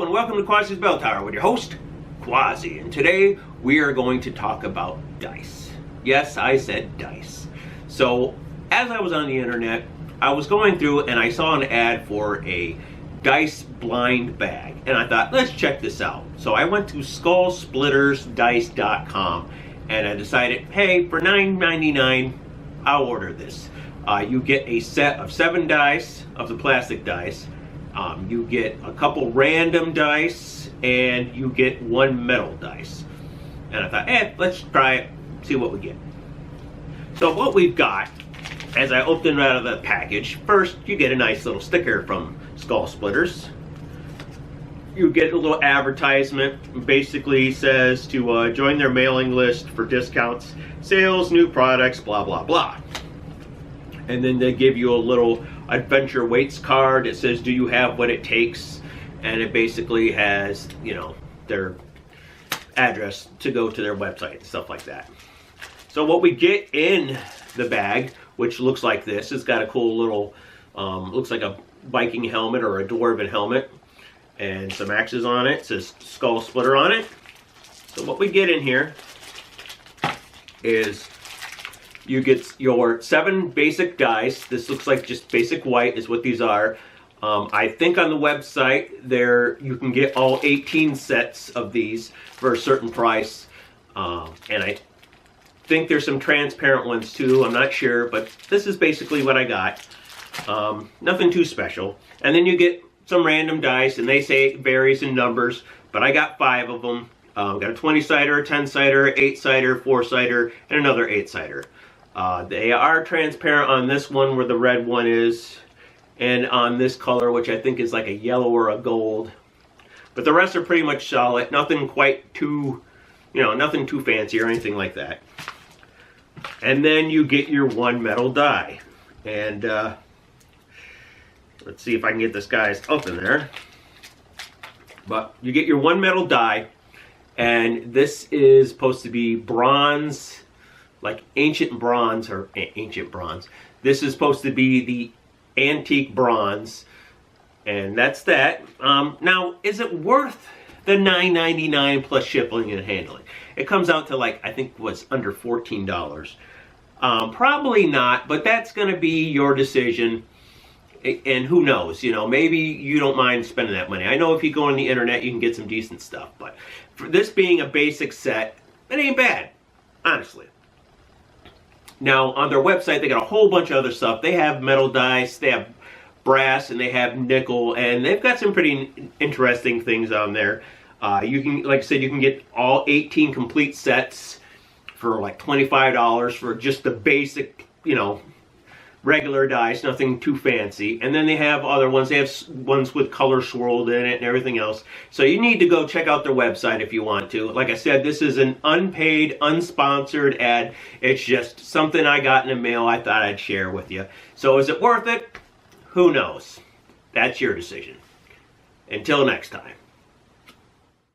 Hello and welcome to Quassi's Bell Tower with your host, Quassi. And today we are going to talk about dice. Yes, I said dice. So, as I was on the internet, I was going through and I saw an ad for a dice blind bag. And I thought, let's check this out. So I went to skullsplittersdice.com and I decided, hey, for $9.99, I'll order this. You get a set of 7 dice of the plastic dice. You get a couple random dice, and you get 1 metal dice. And I thought, let's try it, see what we get. So what we've got, as I open it out of the package, first you get a nice little sticker from Skullsplitters. You get a little advertisement, basically says to join their mailing list for discounts, sales, new products, blah, blah, blah. And then they give you a little adventure weights card that says, do you have what it takes? And it basically has, you know, their address to go to their website and stuff like that. So what we get in the bag, which looks like this, it's got a cool little, looks like a Viking helmet or a Dwarven helmet, and some axes on it. It says Skullsplitter on it. So what we get in here is you get your 7 basic dice. This looks like just basic white is what these are. I think on the website there you can get all 18 sets of these for a certain price. And I think there's some transparent ones too. I'm not sure, but this is basically what I got. Nothing too special. And then you get some random dice, and they say it varies in numbers, but I got 5 of them. Got a 20-sider, a 10-sider, 8-sider, 4-sider, and another 8-sider. They are transparent on this one where the red one is, and on this color, which I think is like a yellow or a gold. But the rest are pretty much solid. Nothing quite too, nothing too fancy or anything like that. And then you get your 1 metal die. And let's see if I can get this guy's up in there. But you get your 1 metal die, and this is supposed to be bronze, like ancient bronze. This is supposed to be the antique bronze, and that's that. Now, is it worth the $9.99 plus shipping and handling? It comes out to, like, I think was under $14. Probably not, but that's going to be your decision. And who knows, maybe you don't mind spending that money. I know if you go on the internet, you can get some decent stuff, but for this being a basic set, it ain't bad, honestly. Now, on their website, they got a whole bunch of other stuff. They have metal dice, they have brass, and they have nickel, and they've got some pretty interesting things on there. You can, like I said, you can get all 18 complete sets for like $25 for just the basic, regular dice, nothing too fancy. And then they have other ones. They have ones with color swirled in it and everything else. So you need to go check out their website if you want to. Like I said, this is an unpaid, unsponsored ad. It's just something I got in the mail I thought I'd share with you. So is it worth it? Who knows? That's your decision. Until next time.